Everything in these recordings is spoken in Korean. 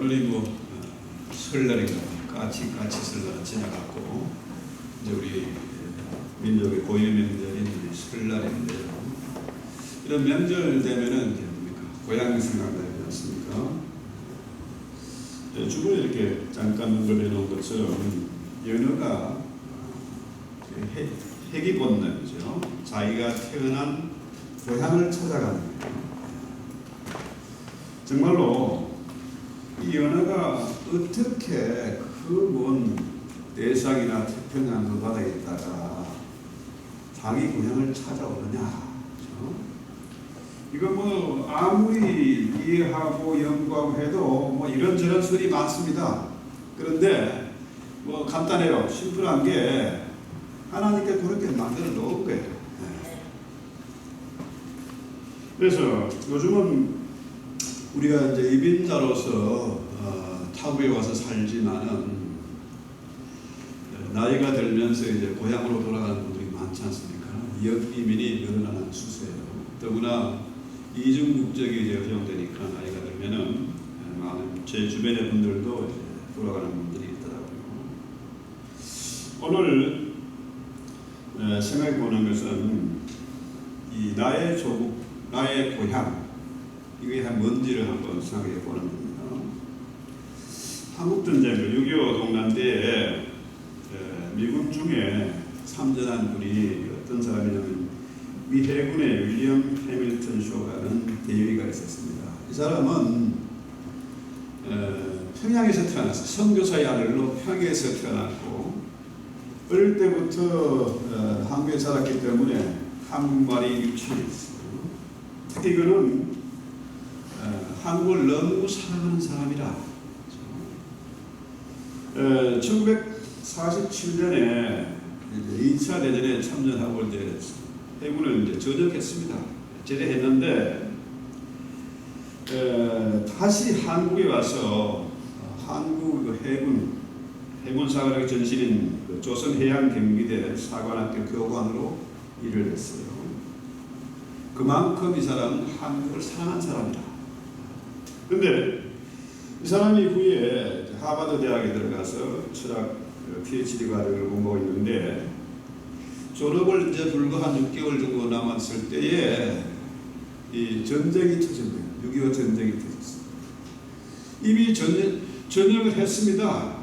오늘이 설날인가 까치 설날을 지나갔고 이제 우리 민족의 고유 명절인 설날인데요. 이런 명절 되면은 뭡니까? 고향이 생각나지 않습니까? 주변에 이렇게 잠깐 언급해 놓은 것처럼 연어가 회귀 본능이죠. 자기가 태어난 고향을 찾아가는 거예요. 정말로 이 연어가 어떻게 그 먼 대상이나 태평양 그 바다에 있다가 자기 고향을 찾아오느냐. 그렇죠? 이거 아무리 이해하고 연구하고 해도 이런저런 소리 많습니다. 그런데 간단해요. 심플한 게 하나님께 그렇게 만들어 놓은 거예요. 그래서 요즘은 우리가 이제 이민자로서 타국에 와서 살지만은 나이가 들면서 이제 고향으로 돌아가는 분들이 많지 않습니까? 이민이 늘어나는 추세예요. 더구나 이중 국적이 이제 허용되니까 나이가 들면은 많은 제 주변의 분들도 이제 돌아가는 분들이 있더라고요. 오늘 생각해 보는 것은 이 나의 조국, 나의 고향 이게 뭔지를 한번 생각해 보는 겁니다. 한국전쟁 6.25 동란 때에 미군 중에 참전한 분이 어떤 사람이냐면 미 해군의 윌리엄 해밀턴 쇼라는 대위가 있었습니다. 이 사람은 평양에서 태어났어요. 선교사의 아들로 평양에서 태어났고 어릴 때부터 한국에 자랐기 때문에 한국말이 유창했어요. 특히 그는 한국을 너무 사랑하는 사람이라. 1947년에 2차 대전에 참전하고 이제 해군을 이제 전역했습니다. 제대했는데 다시 한국에 와서 한국 해군 사관학 전신인 조선해양경비대 사관학교 교관으로 일을 했어요. 그만큼 이 사람은 한국을 사랑한 사람이다. 그런데 이 사람이 후에 하버드 대학에 들어가서 철학 PhD 과정을 공부하고 있는데 졸업을 이제 불과 한 6개월 정도 남았을 때에 이 전쟁이 터진 거예요. 6.25 전쟁이 터졌어요. 이미 전역을 했습니다.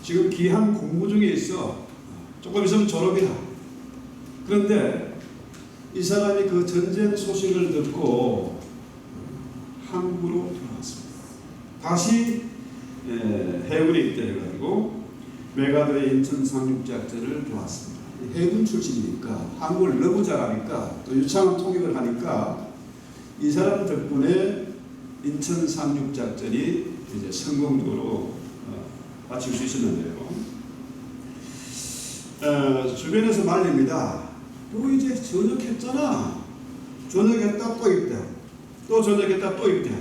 지금 기한 공부 중에 있어. 조금 있으면 졸업이다. 그런데 이 사람이 그 전쟁 소식을 듣고 한국으로 돌아왔습니다. 다시 해군에 입대해가지고 메가더의 인천 상륙작전을 도왔습니다. 해군 출신이니까 한국을 너무 잘하니까 또 유창한 통역을 하니까 이 사람 덕분에 인천 상륙작전이 이제 성공적으로 마칠 수 있었는데요. 주변에서 말립니다. 너 이제 전역했잖아. 전역했다 또 입대. 또 전역했다 또 입대.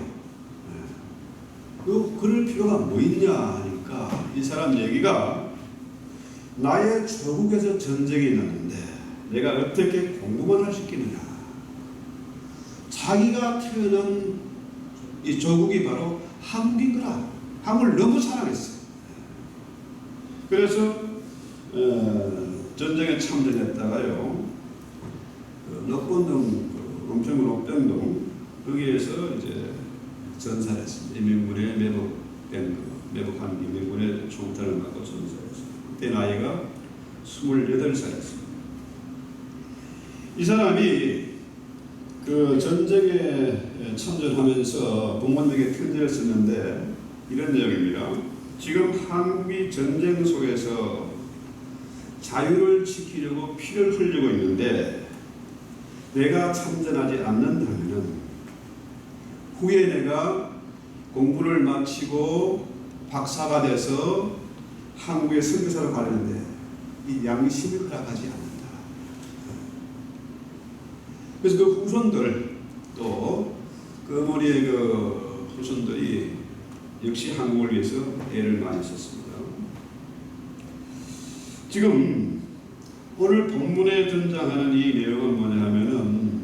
그럴 필요가 뭐 있냐 하니까 이 사람 얘기가 나의 조국에서 전쟁이 있는데 내가 어떻게 공부만 할 수 있겠느냐. 자기가 태어난 이 조국이 바로 한국인 거라. 한국을 너무 사랑했어요. 그래서 전쟁에 참전했다가요. 녹본동, 은평구 녹병동 거기에서 이제 전사했습니다. 인민군에 매복한 인민군의 총탄을 맞고 전사했습니다. 그때 나이가 28살이었습니다. 이 사람이 그 전쟁에 참전하면서 부모님에게 편지를 썼는데 이런 내용입니다. 지금 한국이 전쟁 속에서 자유를 지키려고 피를 흘리고 있는데 내가 참전하지 않는다면 후에 내가 공부를 마치고 박사가 돼서 한국의 선교사로 가려는데 이 양심이 허락하지 않는다. 그래서 그 후손들 또 그 어머니의 그 후손들이 역시 한국을 위해서 애를 많이 썼습니다. 지금 오늘 본문에 등장하는 이 내용은 뭐냐 하면은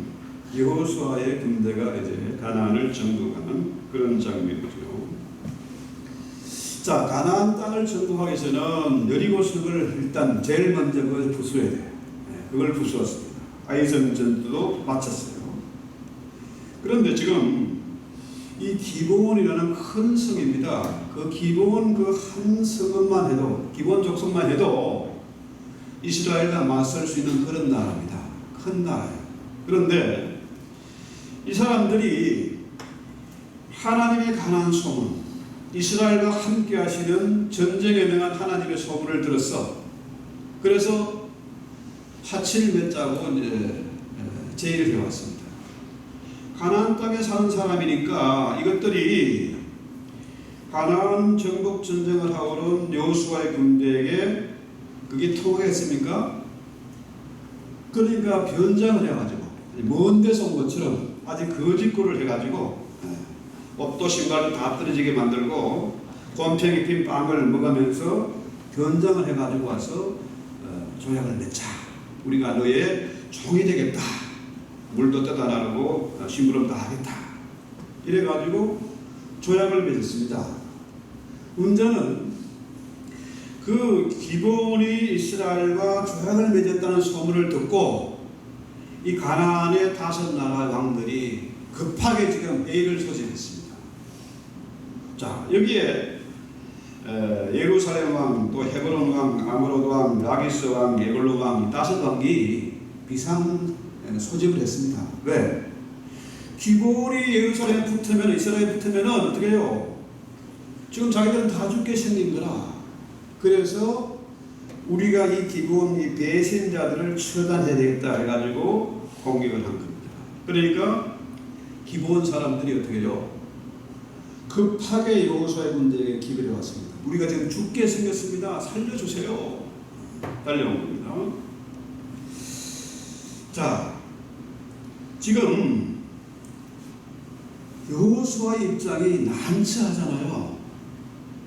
여호수아의 군대가 이제 가나안을 정복하는 그런 장면이죠. 자, 가나안 땅을 정복하기 위해서는 여리고 습을 일단 제일 먼저 그걸 부수어야 돼요. 그걸 부수었습니다. 아이성 전투도 마쳤어요. 그런데 지금 이 기브온이라는 큰 성입니다. 그 기브온 그 한 성만 해도, 기브온 족속만 해도 이스라엘과 맞설 수 있는 그런 나라입니다. 큰 나라예요. 그런데 이 사람들이 하나님의 강한 소문, 이스라엘과 함께 하시는 전쟁에 명한 하나님의 소문을 들었어. 그래서 화치를 맺자고 이제 제의를 해왔습니다. 가나안 땅에 사는 사람이니까 이것들이 가나안 정복 전쟁을 하고는 여호수아의 군대에게 그게 통하겠습니까? 그러니까 변장을 해가지고 먼 데서 온 것처럼 아주 거짓골을 해가지고 옷도 신발도 다 떨어지게 만들고 곰팡이 핀 빵을 먹으면서 변장을 해가지고 와서 조약을 맺자. 우리가 너의 종이 되겠다. 물도 떠다 나르고 심부름도 하겠다. 이래가지고 조약을 맺었습니다. 문제는 그 기브온이 이스라엘과 조약을 맺었다는 소문을 듣고 이 가나안의 5나라 왕들이 급하게 지금 회의를 소집했습니다. 자, 여기에 예루살렘 왕, 또 헤브론 왕, 아므롯 왕, 라기스 왕, 에글로 왕, 5왕이 비상 소집을 했습니다. 왜? 기브온이 예루살렘에 붙으면, 이스라엘에 붙으면 어떻게 해요? 지금 자기들은 다 죽게 생긴 거라. 그래서 우리가 이 기브온 이 배신자들을 처단해야 되겠다 해가지고 공격을 한 겁니다. 그러니까 기브온 사람들이 어떻게 해요? 급하게 여호수아의 군대에게 기별해 왔습니다. 우리가 지금 죽게 생겼습니다. 살려주세요. 달려온 겁니다. 자, 지금 여호수아의 입장이 난처하잖아요.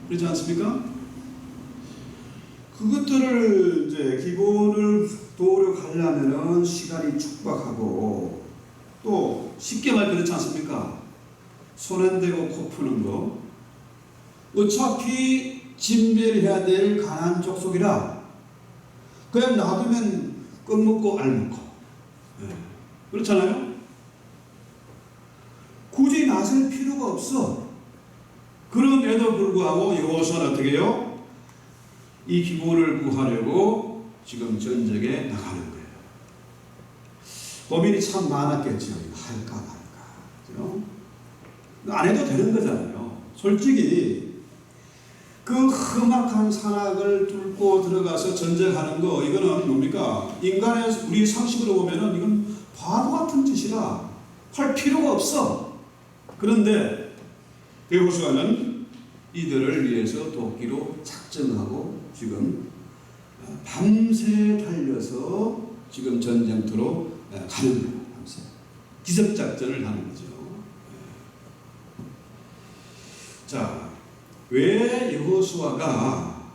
그렇지 않습니까? 그것들을 이제 기본을 도우려 가려면은 시간이 촉박하고 또 쉽게 말 그렇지 않습니까? 손 안 대고 코 푸는 거. 어차피 진멸해야 될 가나안 족속이라 그냥 놔두면 껌 먹고 알 먹고. 그렇잖아요? 굳이 나설 필요가 없어. 그럼에도 불구하고 여호수아는 어떻게 해요? 이 기본을 구하려고 지금 전쟁에 나가는 거예요. 고민이 참 많았겠죠. 할까 말까. 그죠? 안 해도 되는 거잖아요. 솔직히 그 험악한 산악을 뚫고 들어가서 전쟁하는 거 이거는 뭡니까? 인간의 우리 상식으로 보면은 이건 바보 같은 짓이라 할 필요가 없어. 그런데 여호수아는 이들을 위해서 돕기로 작정하고 지금 밤새 달려서 지금 전쟁터로 가는 거예요. 밤새 기습작전을 하는 거죠. 자, 왜 여호수아가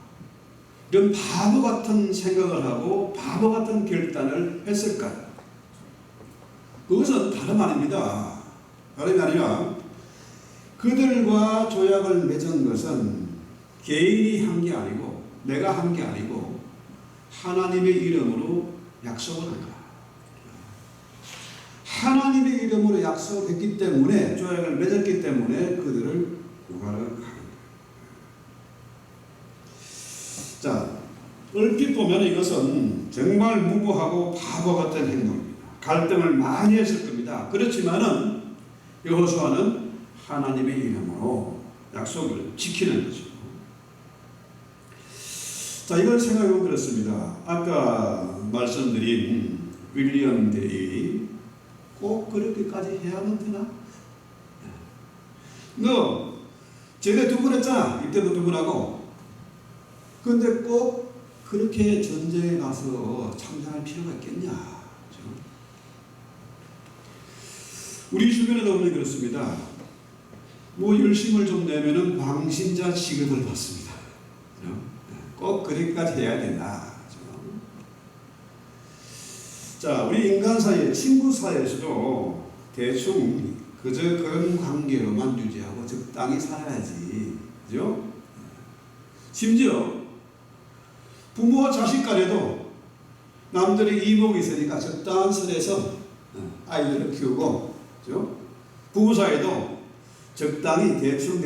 이런 바보 같은 생각을 하고 바보 같은 결단을 했을까요? 그것은 다름 아닙니다. 다름이 아니라 그들과 조약을 맺은 것은 개인이 한 게 아니고 내가 한 게 아니고 하나님의 이름으로 약속을 한 거야. 하나님의 이름으로 약속했기 때문에 조약을 맺었기 때문에 그들을 구하러 가는 거야. 자, 얼핏 보면 이것은 정말 무고하고 바보 같은 행동입니다. 갈등을 많이 했을 겁니다. 그렇지만은 여호수아는 하나님의 이름으로 약속을 지키는 거죠. 자, 이걸 생각해보면 그렇습니다. 아까 말씀드린 윌리엄 데이 꼭 그렇게까지 해야만 되나? 너 제대 2번 했잖아. 이때도 2번 하고. 근데 꼭 그렇게 전쟁에 가서 참전할 필요가 있겠냐? 그렇죠? 우리 주변에도 보면 그렇습니다. 뭐 열심을 좀 내면은 광신자 취급을 받습니다. 그렇죠? 꼭 그렇게까지 해야 된다. 그렇죠? 자, 우리 인간 사이에, 친구 사이에서도 대충 그저 그런 관계로만 유지하고 적당히 살아야지. 그죠? 심지어 부모와 자식 간에도 남들이 이목이 있으니까 적당한 선에서 아이들을 키우고, 그죠? 부부 사이도 적당히 대충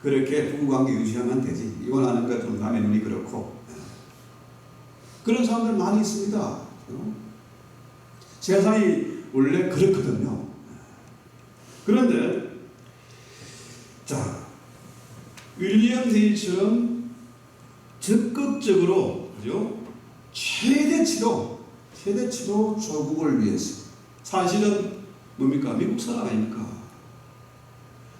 그렇게 부부관계 유지하면 되지. 이혼하는 것 좀 남의 눈이 그렇고. 그런 사람들 많이 있습니다. 그죠? 세상이 원래 그렇거든요. 그런데 자, 윌리엄 데이처럼 적극적으로, 그죠? 최대치로 조국을 위해서, 사실은 뭡니까? 미국 사람 아닙니까?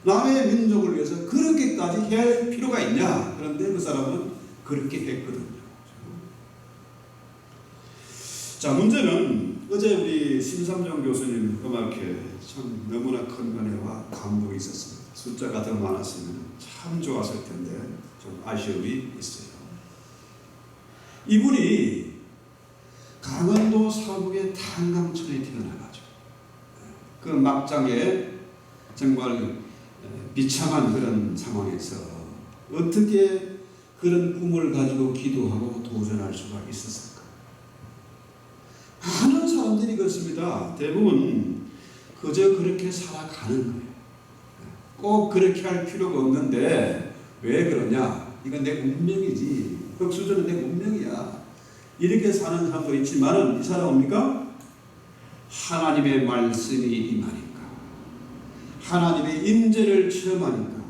남의 민족을 위해서 그렇게까지 할 필요가 있냐? 그런데 그 사람은 그렇게 했거든요. 자, 문제는 어제 우리 심삼정 교수님 음악회 참 너무나 큰 은혜와 감동이 있었습니다. 숫자가 더 많았으면 참 좋았을 텐데 좀 아쉬움이 있어요. 이분이 강원도 사북의 탄강촌에 태어나가지고 그 막장에 정말 비참한 그런 상황에서 어떻게 그런 꿈을 가지고 기도하고 도전할 수가 있었을까? 많은 사람들이 그렇습니다. 대부분 그저 그렇게 살아가는 거예요. 꼭 그렇게 할 필요가 없는데 왜 그러냐? 이건 내 운명이지. 흑수저는 내 운명이야. 이렇게 사는 사람도 있지만 이 사람은 뭡니까? 하나님의 말씀이 임하니까, 하나님의 임재를 체험하니까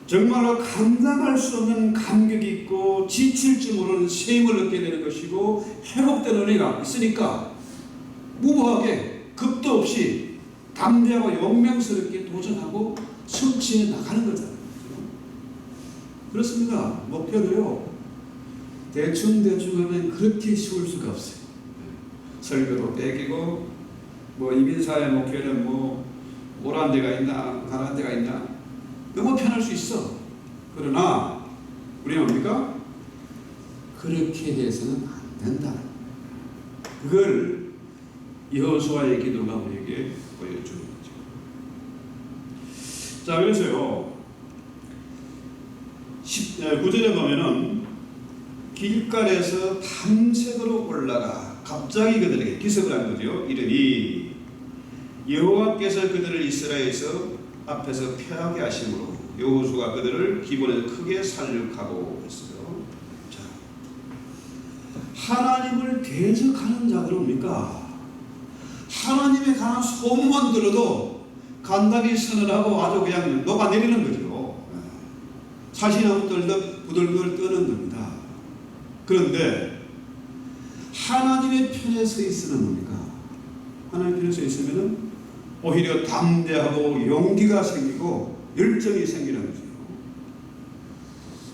정말로 감당할 수 없는 감격이 있고 지칠 줄 모르는 쉼을 얻게 되는 것이고 회복된 은혜가 있으니까 무모하게 겁도 없이 담대하고 용맹스럽게 도전하고 성취해 나가는 거잖아요. 그렇습니다. 목표도요, 대충 하면 그렇게 쉬울 수가 없어요. 설교도 빼기고, 이민사회 목회는 오란 데가 있나, 가란 데가 있나, 너무 편할 수 있어. 그러나, 우리는 뭡니까? 그렇게 해서는 안 된다. 그걸 여호수아의 기도가 우리에게 보여주는 거죠. 자, 그래서요, 9절에 보면은 길갈에서 밤새도록 올라가 갑자기 그들에게 기습을 한 거죠. 이르니 여호와께서 그들을 이스라엘에서 앞에서 패하게 하심으로 여호수아가 그들을 기본에서 크게 살육하고 했어요. 자, 하나님을 대적하는 자들은 뭡니까? 하나님에 관한 소문만 들어도 간단히 선언하고 아주 그냥 녹아내리는 거죠. 사실하고 부들부들 떠는 겁니다. 그런데 하나님의 편에 서 있으면 뭡니까? 하나님의 편에 서 있으면 오히려 담대하고 용기가 생기고 열정이 생기는 거죠.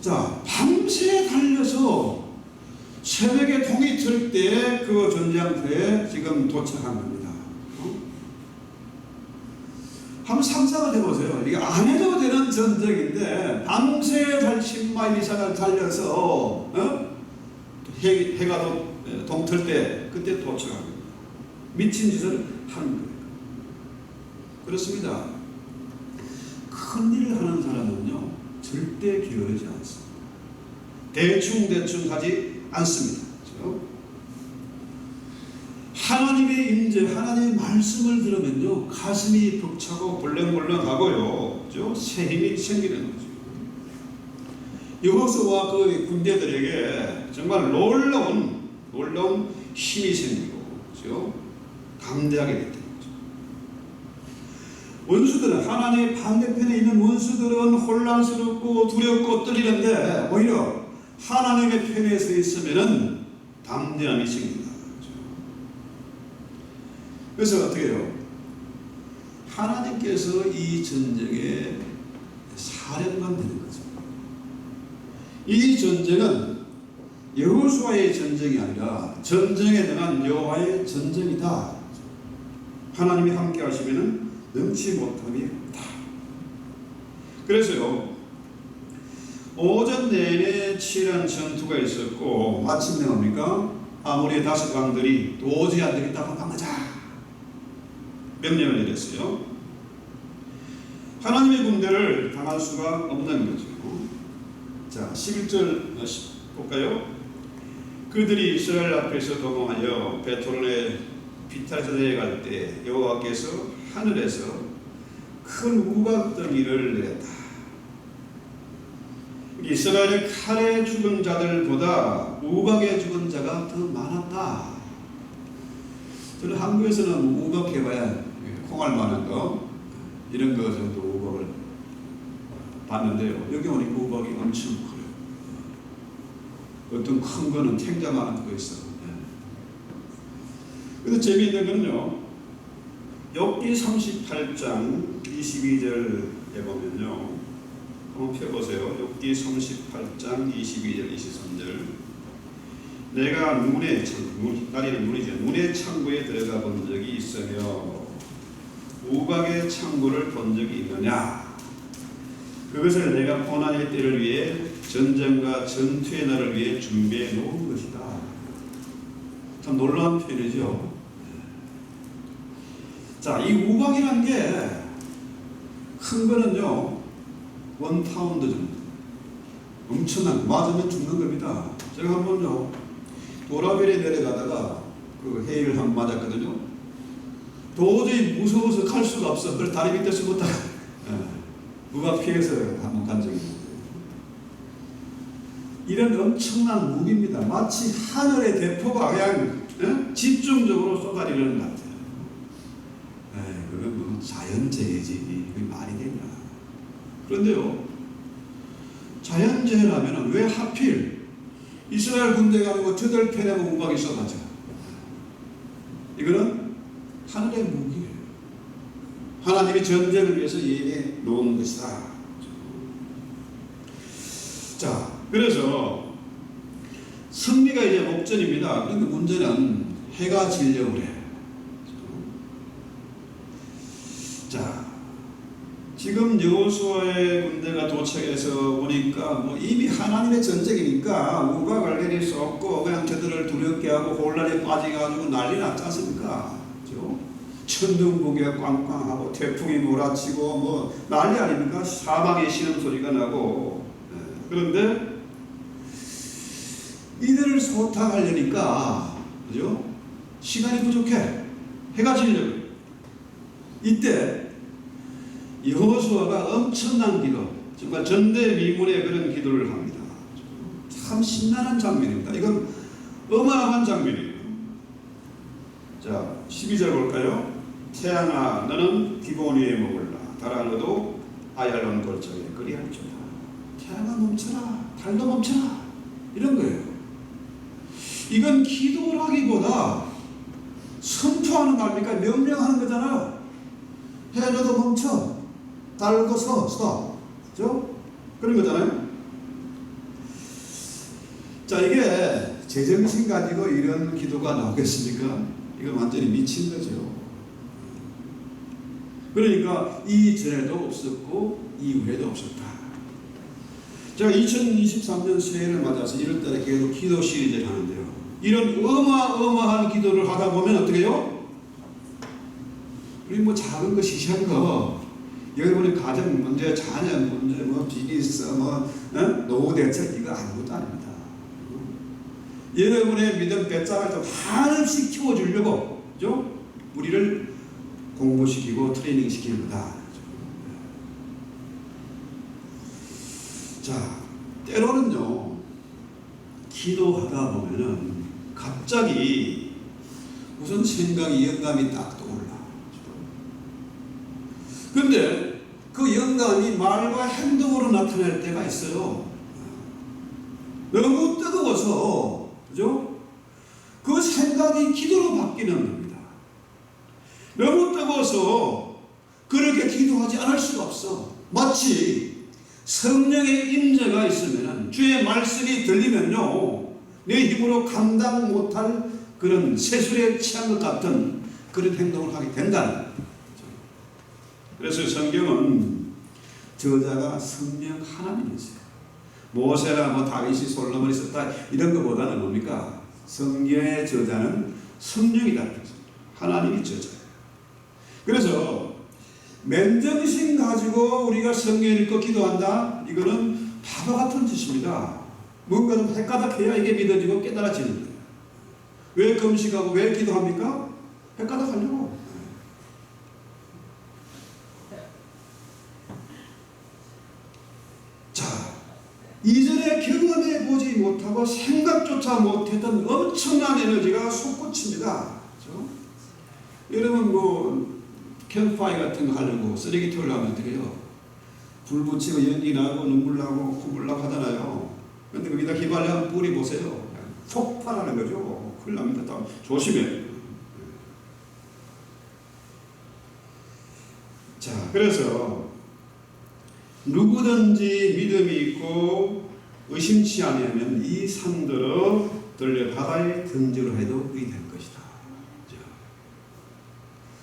자, 밤새 달려서 새벽에 동이 틀 때 그 전쟁터에 지금 도착한 겁니다. 한번 상상을 해보세요. 이게 안 해도 되는 전쟁인데 밤새 10마일 이상을 달려서 해가 동틀 때 그때 도착합니다. 미친 짓을 하는 거예요. 그렇습니다. 큰일을 하는 사람은요 절대 게으르지 않습니다. 대충 하지 않습니다. 그렇죠? 하나님의 임재, 하나님의 말씀을 들으면요 가슴이 벅차고 벌렁벌렁하고요, 그렇죠? 새 힘이 생기는 거죠. 여호수아와 그 군대들에게 정말 놀라운 힘이 생기고, 그렇죠? 담대하게 됐던 거죠. 원수들은, 하나님의 반대편에 있는 원수들은 혼란스럽고 두렵고 떨리는데 오히려 하나님의 편에 서 있으면은 담대함이 생깁니다. 그래서 어떻게 해요? 하나님께서 이 전쟁의 사령관 되는 거죠. 이 전쟁은 여호수아의 전쟁이 아니라 전쟁에 능한 여호와의 전쟁이다. 하나님이 함께 하시면 능치 못함이 없다. 그래서요, 오전 내내 치열한 전투가 있었고 마침내 뭡니까? 아모리의 5왕들이 도저히 안 되겠다고 방하자 명령을 내렸어요. 하나님의 군대를 당할 수가 없는 거죠. 자, 11절 볼까요? 그들이 이스라엘 앞에서 도망하여 베토론의 비탈에서 내려갈 때 여호와께서 하늘에서 큰 우박덩이를 내렸다. 이스라엘의 칼에 죽은 자들보다 우박에 죽은 자가 더 많았다. 저는 한국에서는 우박 해봐야 콩알 만한 거 이런 거 정도 우박을 봤는데요. 여기 오니까 우박이 엄청 커요. 어떤 큰 거는 탱자만한 거 있어. 그래서 재미있는 거는요. 욥기 38장 22절에 보면요. 한번 펴보세요. 욥기 38장 22절 23절. 내가 눈의 창구, 날이는 눈이죠. 눈의 창구에 들어가 본 적이 있으며 우박의 창구를 본 적이 있느냐. 그것을 내가 고난의 때를 위해 전쟁과 전투의 날을 위해 준비해 놓은 것이다. 참 놀라운 표현이죠. 자, 이 우박이란 게 큰 거는요 1파운드 정도, 엄청난, 맞으면 죽는 겁니다. 제가 한번요 도라벨에 내려가다가 그 해일을 한번 맞았거든요. 도저히 무서워서 갈 수가 없어. 그래서 다리 밑에 숨었다가 우박 피해서 한번 간 적이 있는데, 이런 엄청난 무기입니다. 마치 하늘의 대포가 그냥 집중적으로 쏟아지는 것 같아요. 그건 뭐 자연재해지. 그게 말이 되냐. 그런데요, 자연재해라면 왜 하필 이스라엘 군대가 아니고 저들 편에 우박이 쏟아져? 이거는 하늘의 무기예요. 하나님이 전쟁을 위해서 예비해 놓은 것이다. 자, 그래서 승리가 이제 목전입니다. 그런데 문제는 해가 지려고 그래. 자, 지금 여호수아의 군대가 도착해서 보니까 뭐 이미 하나님의 전쟁이니까 우박을 내릴 수 없고 그냥 저들을 두렵게 하고 혼란에 빠져가지고 난리 났지 않습니까? 그렇죠? 천둥번개가 꽝꽝하고 태풍이 몰아치고 뭐 난리 아닙니까? 사방에 신음소리가 나고. 그런데 이들을 소탕하려니까, 그죠? 시간이 부족해. 해가 지려고. 이때 여호수아가 엄청난 기도, 정말 전대미문의 그런 기도를 합니다. 참 신나는 장면입니다. 이건 어마어마한 장면이에요. 자, 12절 볼까요? 태양아, 너는 기본 위에 머물라. 달아 너도 아얄론 골짜기에 그리할지어다. 태양아 멈춰라. 달도 멈춰라. 이런 거예요. 이건 기도를 하기보다 선포하는 거 아닙니까? 명령하는 거잖아요. 해 너도 멈춰. 달고 서. 그죠? 그런 거잖아요. 자, 이게 제정신 가지고 이런 기도가 나오겠습니까? 이거 완전히 미친 거죠. 그러니까 이전에도 없었고 이후에도 없었다. 제가 2023년 새해를 맞아서 1월달에 계속 기도 시리즈를 하는데요. 이런 어마어마한 기도를 하다 보면 어떻게 해요? 우리 뭐 작은 거 시시한 거, 여러분의 가정 문제, 자녀 문제, 뭐 비즈니스, 노후 대책, 이거 아무것도 아닙니다. 여러분의 믿음 배짱을 좀 한없이 키워주려고, 그죠? 우리를 공부시키고 트레이닝 시키는 거다. 자, 때로는요, 기도하다 보면은 갑자기 무슨 생각이, 영감이 딱 떠올라. 그런데 그 영감이 말과 행동으로 나타날 때가 있어요. 너무 뜨거워서, 그죠? 그 생각이 기도로 바뀌는 겁니다. 너무 뜨거워서 그렇게 기도하지 않을 수가 없어. 마치 성령의 임재가 있으면, 주의 말씀이 들리면요, 내 힘으로 감당 못할 그런 세술에 취한 것 같은 그런 행동을 하게 된다는 거예요. 그래서 성경은 저자가 성령 하나님이세요. 모세나 뭐 다윗이 솔로몬이 썼다 이런 것보다는 뭡니까? 성경의 저자는 성령이다. 하나님이 저자예요. 그래서 맨정신 가지고 우리가 성경 읽고 기도한다? 이거는 바보 같은 짓입니다. 뭔가 좀 헷가닥해야 이게 믿어지고 깨달아지는 거예요. 왜 금식하고 왜 기도합니까? 헷가닥하려고. 자, 이전에 경험해 보지 못하고 생각조차 못했던 엄청난 에너지가 솟구칩니다. 그렇죠? 여러분 뭐 캠프파이 같은 거 하려고 쓰레기통을 하면 어떻게 해요? 불 붙이고 연기 나고 눈물 나고 콧물 나고 하잖아요. 그런데 거기다 휘발유 뿌리 보세요. 폭발하는 거죠. 큰일 납니다. 조심해. 자, 그래서 누구든지 믿음이 있고 의심치 아니하면 이 산들어 들려 바다에 던지려 해도 의될 것이다.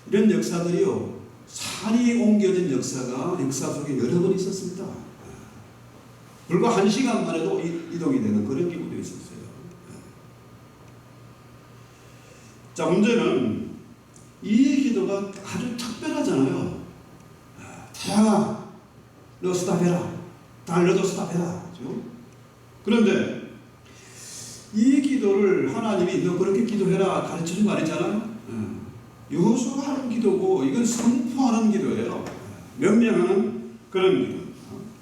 이런 역사들이요, 산이 옮겨진 역사가 역사 속에 여러 번 있었습니다. 불과 1시간만 해도 이동이 되는 그런 경우도 있었어요. 자, 문제는 이 기도가 아주 특별하잖아요. 태양아, 너 수답해라. 달 너도 수답해라. 그렇죠? 그런데 이 기도를 하나님이 너 그렇게 기도해라 가르쳐준 거 아니잖아요. 여호수아가 하는 기도고 이건 선포하는 기도예요. 명령하는 그런 기도.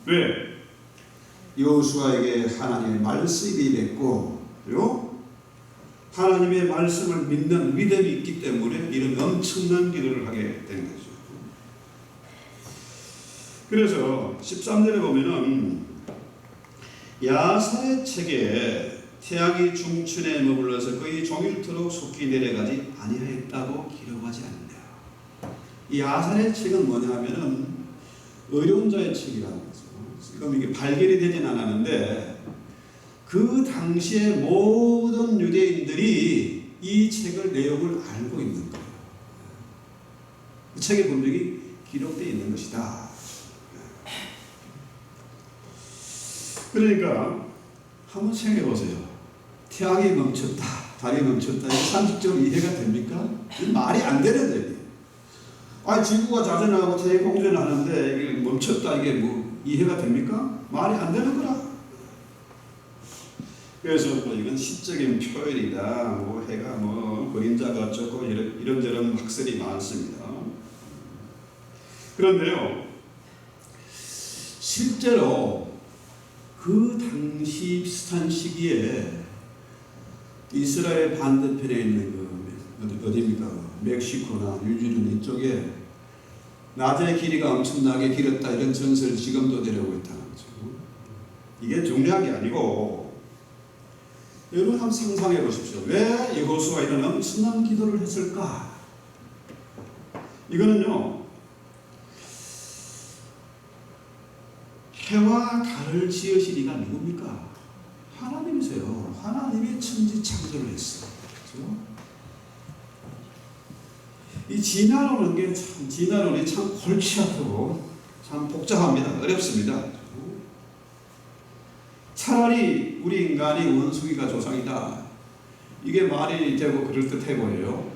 왜? 여호수아에게 하나님의 말씀이 됐고, 그리고 하나님의 말씀을 믿는 믿음이 있기 때문에 이런 엄청난 기도를 하게 된 거죠. 그래서 13절에 보면은 야사의 책에 태양이 중천에 머물러서 거의 종일토록 속히 내려가지 아니하였다고 기록하지 않는다. 이 야살의 책은 뭐냐 하면은 어려운 자의 책이라는 거죠. 지금 이게 발견이 되진 않았는데 그 당시에 모든 유대인들이 이 책을 내용을 알고 있는 거예요. 그 책에 분명히 기록되어 있는 것이다. 그러니까 한번 생각해 보세요. 태양이 멈췄다, 달이 멈췄다. 이게 상식적으로 이해가 됩니까? 말이 안 되는 얘기예요. 지구가 자전하고 태양이 공전하는데 이게 멈췄다, 이게 뭐 이해가 됩니까? 말이 안 되는 거라. 그래서 뭐 이건 시적인 표현이다. 뭐 해가 뭐 그림자가 어쩌고 이런저런 학설이 많습니다. 그런데요, 실제로 그 당시 비슷한 시기에 이스라엘 반대편에 있는 어디입니까? 멕시코나 뉴질랜드 이쪽에 낮의 길이가 엄청나게 길었다 이런 전설이 지금도 내려오고 있다는 거죠. 이게 중요한 게 아니고 여러분 한번 상상해 보십시오. 왜 여호수아가 이런 엄청난 기도를 했을까? 이거는요, 해와 달을 지으신 이가 누굽니까? 하나님이세요. 하나님이 천지 창조를 했어요. 그렇죠? 이 진화론이 참 골치 아프고 참 복잡합니다. 어렵습니다. 차라리 우리 인간이 원숭이가 조상이다. 이게 말이 되고 그럴듯해 보여요.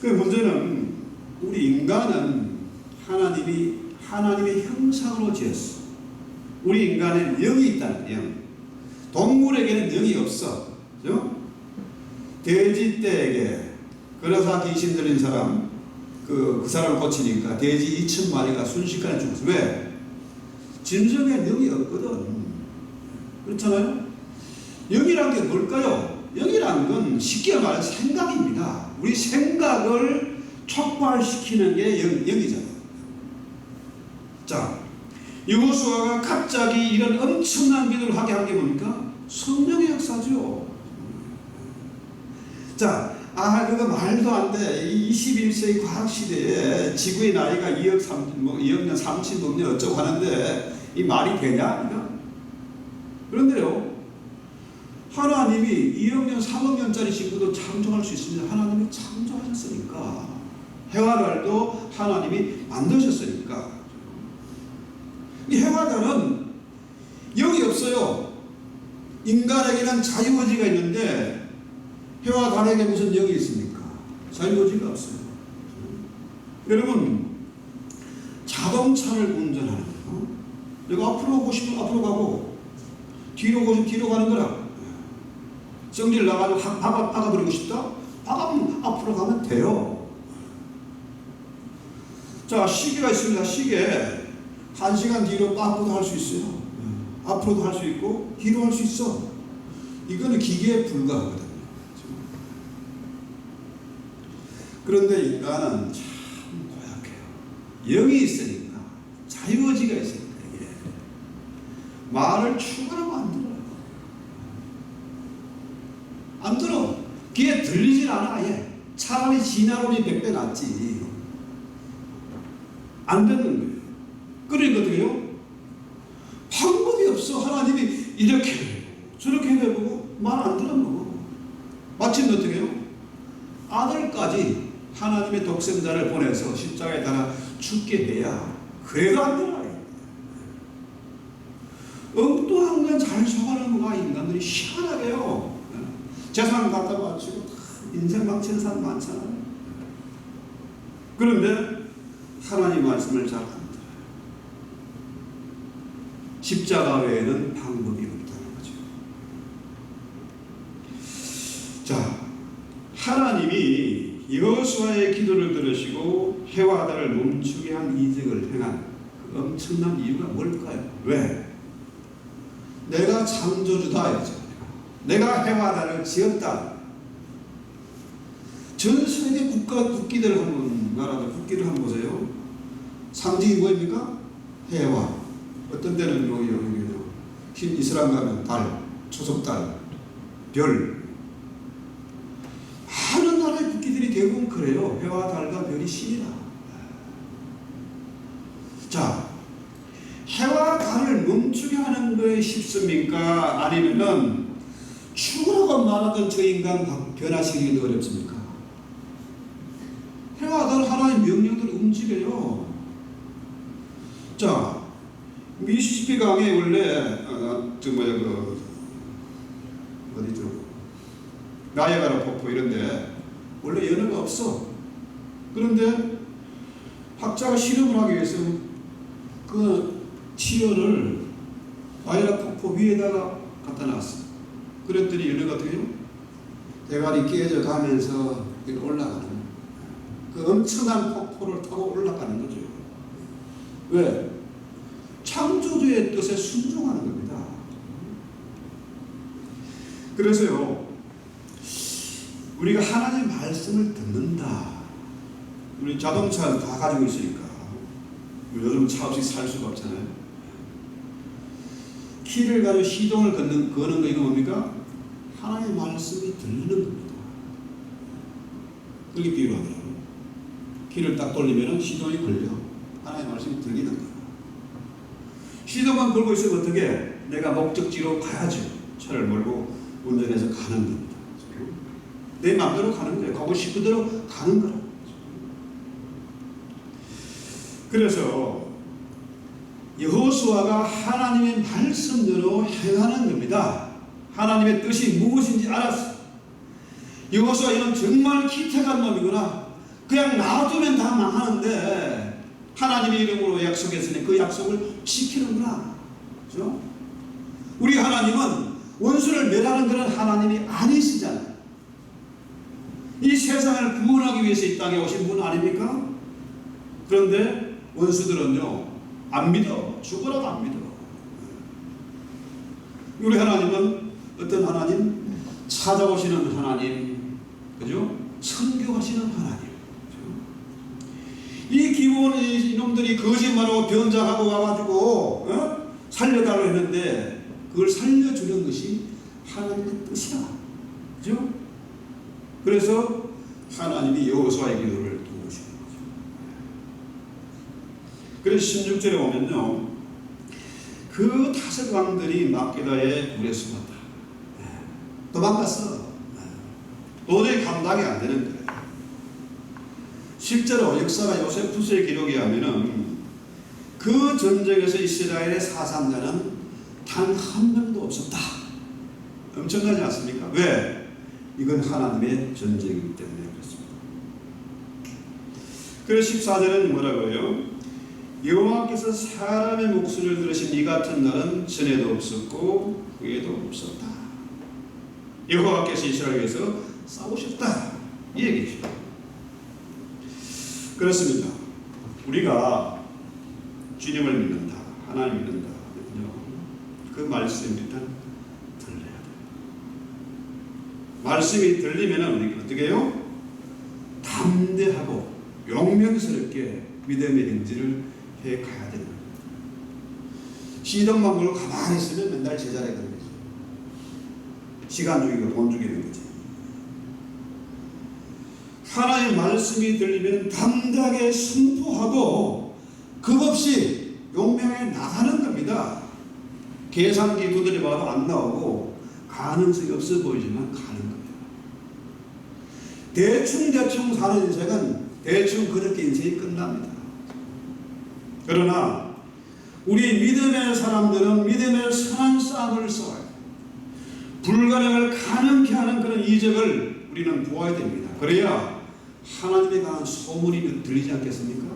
그 문제는 우리 인간은 하나님의 형상으로 지었어. 우리 인간에는 영이 있다는 영. 동물에게는 영이 없어. 그죠? 돼지 떼에게 그러사 귀신 들린 사람 그 사람을 고치니까 돼지 2,000마리가 순식간에 죽었어. 왜? 진정에 영이 없거든. 그렇잖아요? 영이란 게 뭘까요? 영이란 건 쉽게 말해 생각입니다. 우리 생각을 촉발시키는 게 영이잖아요. 자, 여호수아가 갑자기 이런 엄청난 기도를 하게 한 게 뭡니까? 성령의 역사죠. 자, 그거 말도 안 돼. 21세기 과학시대에 지구의 나이가 2억 년 3천 년 어쩌고 하는데 이 말이 되냐? 그런데요, 하나님이 2억 년, 3억 년짜리 지구도 창조할 수 있습니다. 하나님이 창조하셨으니까. 해와 달도 하나님이 만드셨으니까. 이 해와 달은 영이 없어요. 인간에게는 자유의지가 있는데 해와 달에게 무슨 영이 있습니까? 자유의지가 없어요. 여러분, 자동차를 운전하는 거, 내가 앞으로 가고 싶으면 앞으로 가고, 뒤로 가고 싶으면 뒤로 가는 거라. 성질 나가지고 박아버리고 싶다? 박으면 앞으로 가면 돼요. 자, 시계가 있습니다. 시계. 1시간 뒤로 앞으로도 할 수 있어요. 앞으로도 할 수 있고, 뒤로 할 수 있어. 이거는 기계에 불과하거든요. 그런데 인간은 참 고약해요. 영이 있으니까, 자유의지가 있으니까, 이게 말을 추가하면 안 들어요. 안 들어. 귀에 들리질 않아, 아예. 차라리 진화론이 100배 낫지. 안 듣는 거예요. 그러니까 어떻게 해요? 방법이 없어. 하나님이 이렇게 해요. 저렇게 해보고 말 안 들어먹어. 마침 어떻게 해요? 아들까지 하나님의 독생자를 보내서 십자가에 달아 죽게 해야 그래도 안 들어요. 엉뚱한 건 잘 속아는 거야. 인간들이 희한하게요. 재산 갖다 바치고 인생 망치는 사람 많잖아요. 그런데 하나님 말씀을 잘 안 들어요. 십자가 외에는 방법이 없다는 거죠. 자, 하나님이 여호수아의 기도를 들으시고 해와 달을 멈추게 한 이적을 행한 그 엄청난 이유가 뭘까요? 왜? 내가 창조주다 이죠. 내가 해와 달을 지었다. 전 세계 국기들을 한번 나라들 국기를 한번 보세요. 상징이 뭐입니까? 해와. 어떤 때는 흰 이슬람 가면 달, 초석달, 별. 많은 나라의 국기들이 대부분 그래요. 해와 달과 별이 신이다. 자, 해와 달을 멈추게 하는 거에 쉽습니까? 아니면은 죽으라고 말하던 저 인간 변화시키기 어렵습니까? 해와 달 하나의 명령대로 움직여요. 자, 미시시피 강에 원래 어디죠? 나이아가라 폭포 이런데 원래 연어가 없어. 그런데 학자가 실험을 하기 위해서 그 티어를 나이아가라 폭포 위에다가 갖다 놨어. 그랬더니 연어가 어떻게 해요? 대가리 깨져 가면서 올라가는 그 엄청난 폭포를 타고 올라가는 거죠. 왜? 창조주의 뜻에 순종하는 겁니다. 그래서요, 우리가 하나님의 말씀을 듣는다. 우리 자동차는 다 가지고 있으니까 요즘 차 없이 살 수가 없잖아요. 키를 가지고 시동을 거는 거 이거 뭡니까? 하나님의 말씀이 들리는 겁니다. 그렇게 비유하더라고요. 키를 딱 돌리면 시동이 걸려. 하나님의 말씀이 들리는 거예요. 시동만 걸고 있으면 어떻게? 내가 목적지로 가야죠. 차를 몰고 운전해서 가는 겁니다. 내 마음대로 가는 거예요. 가고 싶은 대로 가는 거라. 그래서 여호수아가 하나님의 말씀대로 행하는 겁니다. 하나님의 뜻이 무엇인지 알았어. 여호수아 이는 정말 기특한 놈이구나. 그냥 놔두면 다 망하는데 하나님의 이름으로 약속했으니 그 약속을 지키는구나. 그렇죠? 우리 하나님은 원수를 멸하는 그런 하나님이 아니시잖아요. 이 세상을 구원하기 위해서 이 땅에 오신 분 아닙니까? 그런데 원수들은요, 안 믿어. 죽어라도 안 믿어. 우리 하나님은 어떤 하나님? 찾아오시는 하나님, 그죠? 선교하시는 하나님. 이 기본 이놈들이 거짓말하고 변장하고 와가지고 살려달라고 했는데 그걸 살려주는 것이 하나님의 뜻이다. 그죠? 그래서 하나님이 여호수아의 기도를 도우시는 거죠. 그래서 16절에 보면요, 그 5 왕들이 막게다에 불에 숨었다. 도망갔어. 도저히 감당이 안 되는 거예요. 실제로 역사가 요세푸스의 기록에 하면은 그 전쟁에서 이스라엘의 사상자는 단 한 명도 없었다. 엄청나지 않습니까? 왜? 이건 하나님의 전쟁이기 때문에 그렇습니다. 그래서 14절은 뭐라고요? 여호와께서 사람의 목소리를 들으신 이 같은 날은 전에도 없었고 후에도 없었다. 여호와께서 이스라엘을 위해서 싸우셨다, 이 얘기죠. 그렇습니다. 우리가 주님을 믿는다, 하나님 믿는다 하면요, 그 말씀이 일단 들려야 돼요. 말씀이 들리면 우리가 어떻게 해요? 담대하고 용맹스럽게 믿음의 행진을 해 가야 되는 거예요. 시동만 걸고 가만히 있으면 맨날 제자리에 가는 거죠. 시간 죽이고 돈 죽이는 거지. 하나님의 말씀이 들리면 담대하게 선포하고 급없이 용맹에 나가는 겁니다. 계산기 두드려 봐도 안 나오고 가능성이 없어 보이지만 가는 겁니다. 대충 사는 인생은 대충 그렇게 인생이 끝납니다. 그러나 우리 믿음의 사람들은 믿음의 선한 싸움을 싸워요. 불가능을 가능케 하는 그런 이적을 우리는 보아야 됩니다. 그래야 하나님에 관한 소문이 들리지 않겠습니까?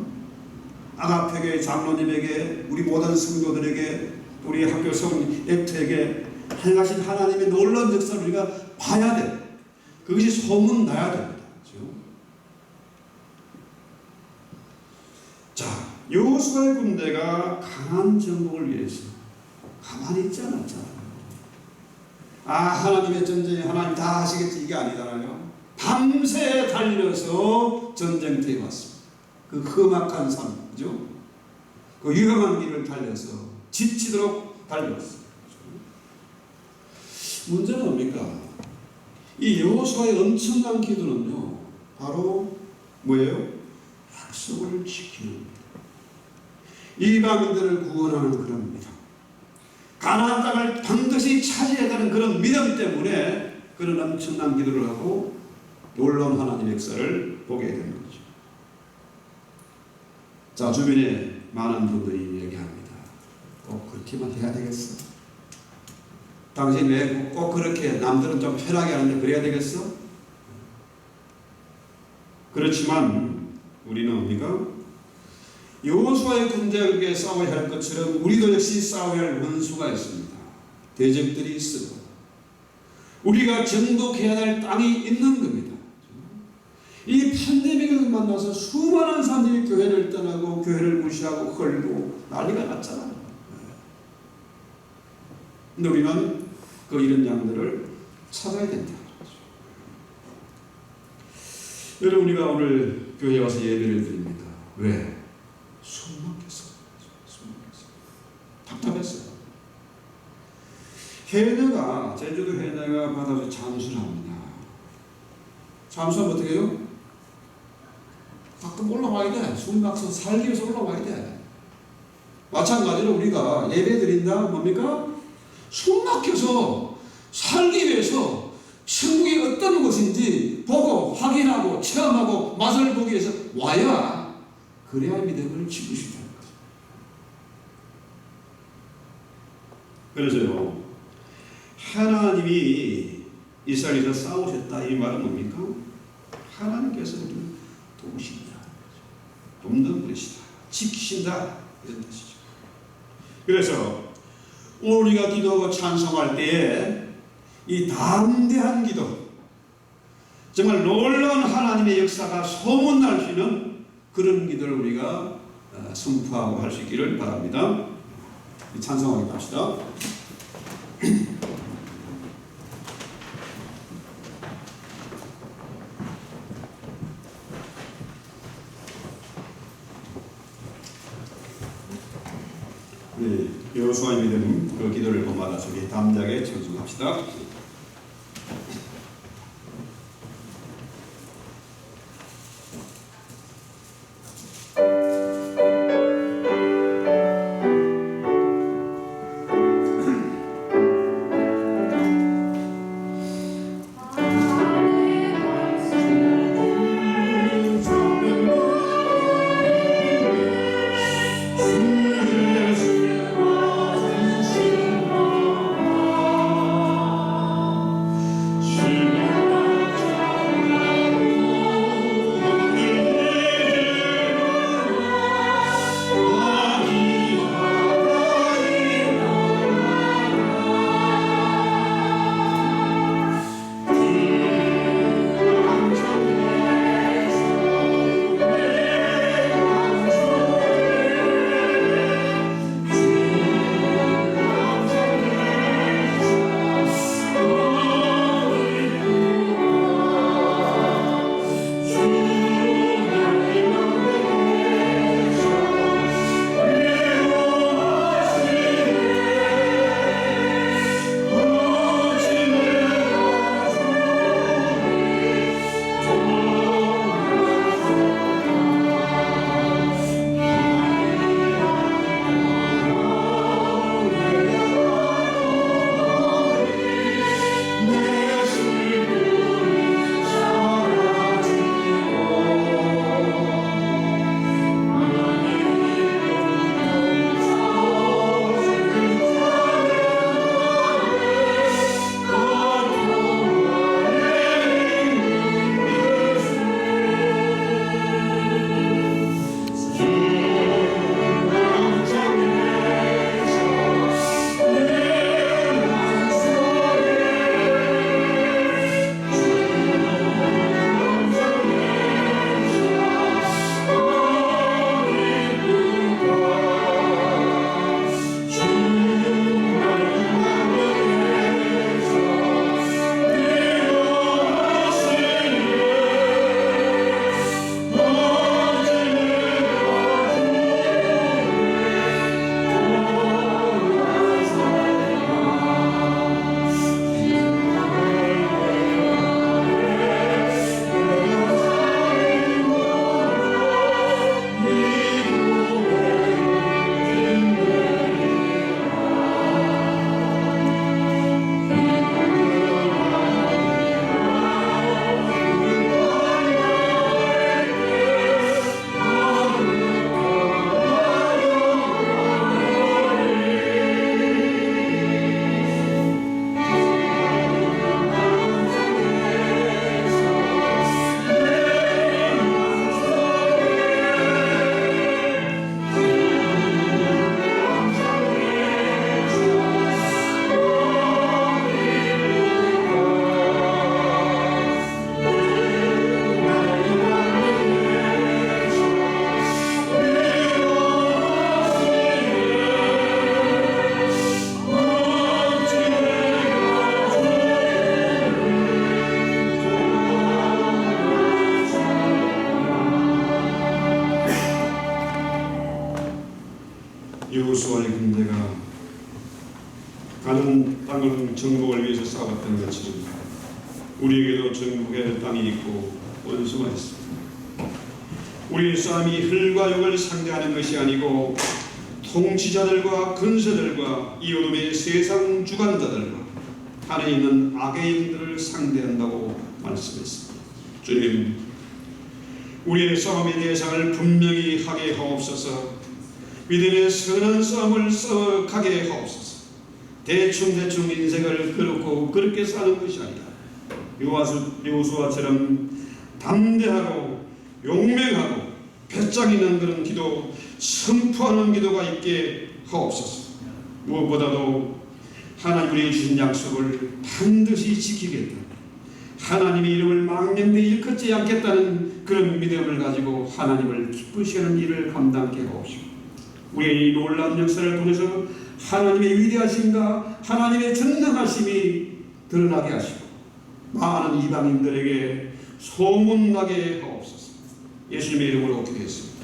아가페교의 장로님에게, 우리 모든 성도들에게, 우리 학교 성액터에게 행하신 하나님의 놀라운 역사를 우리가 봐야 돼. 그것이 소문 나야 됩니다. 그렇죠? 자, 여호수아의 군대가 강한 정복을 위해서 가만히 있지 않았잖아요. 하나님의 전쟁에 하나님 다 하시겠지, 이게 아니잖아요. 밤새 달려서 전쟁터에 왔습니다. 그 험악한 산, 그죠? 그 위험한 길을 달려서 지치도록 달려왔습니다. 문제는 뭡니까? 이 여호수아의 엄청난 기도는요, 바로 뭐예요? 약속을 지키는 겁니다. 이방인들을 구원하는 그런 믿음, 가나안 땅을 반드시 차지해야 하는 그런 믿음 때문에 그런 엄청난 기도를 하고 놀라운 하나님의 역사를 보게 되는 거죠. 자, 주변에 많은 분들이 얘기합니다. 꼭 그렇게만 해야 되겠어? 당신 왜 꼭 그렇게 남들은 좀 편하게 하는데 그래야 되겠어? 그렇지만 우리는 뭡니까? 여호수아의 군대에게 싸워야 할 것처럼 우리도 역시 싸워야 할 원수가 있습니다. 대적들이 있어. 우리가 정복해야 할 땅이 있는 겁니다. 이 팬데믹을 만나서 수많은 사람들이 교회를 떠나고 교회를 무시하고 헐고 난리가 났잖아요. 근데 우리는 이런 양들을 찾아야 된다. 여러분, 우리가 오늘 교회에 와서 예배를 드립니다. 왜? 숨 막혔어. 답답했어요. 해녀가, 제주도 해녀가 바다에서 잠수를 합니다. 잠수하면 어떻게 해요? 가끔 올라와야 돼. 숨 막혀서 살기 위해서 올라와야 돼. 마찬가지로 우리가 예배 드린다, 뭡니까? 숨 막혀서 살기 위해서 천국이 어떤 곳인지 보고 확인하고 체험하고 맛을 보기 위해서 와야, 그래야 믿음을 지킬 수 있다는 거죠. 그래서요, 하나님이 이스라엘에서 싸우셨다, 이 말은 뭡니까? 하나님께서 우리를 도우신다, 돕는 분이시다, 지키신다, 이런 뜻이죠. 그래서 오늘 우리가 기도하고 찬송할 때에 이 담대한 기도, 정말 놀라운 하나님의 역사가 소문날 수 있는 그런 기도를 우리가 선포하고 할 수 있기를 바랍니다. 찬송하게 합시다. 네, 여호수아의 믿음, 그 기도를 본받아서 우리 담대하게 찬송합시다. 가는 땅은 정복을 위해서 싸웠던 것처럼 우리에게도 정복의 땅이 있고 원수가 있습니다. 우리의 싸움이 흙과 육을 상대하는 것이 아니고 통치자들과 근세들과 이 어둠의 세상 주관자들과 하늘에 있는 악의 영들을 상대한다고 말씀했습니다. 주님, 우리의 싸움의 대상을 분명히 하게 하옵소서. 믿음의 선한 싸움을 싸워가게 하옵소서. 대충 인생을 그렇고 그렇게 사는 것이 아니라 여호수아처럼 담대하고 용맹하고 배짱 있는 그런 기도, 선포하는 기도가 있게 하옵소서. 무엇보다도 하나님 우리에게 주신 약속을 반드시 지키겠다, 하나님의 이름을 망령되이 일컫지 않겠다는 그런 믿음을 가지고 하나님을 기쁘시게 하는 일을 감당케 하옵시고, 우리의 이 놀라운 역사를 통해서 하나님의 위대하심과 하나님의 전능하심이 드러나게 하시고 많은 이방인들에게 소문나게 하옵소서. 예수님의 이름으로 기도했습니다.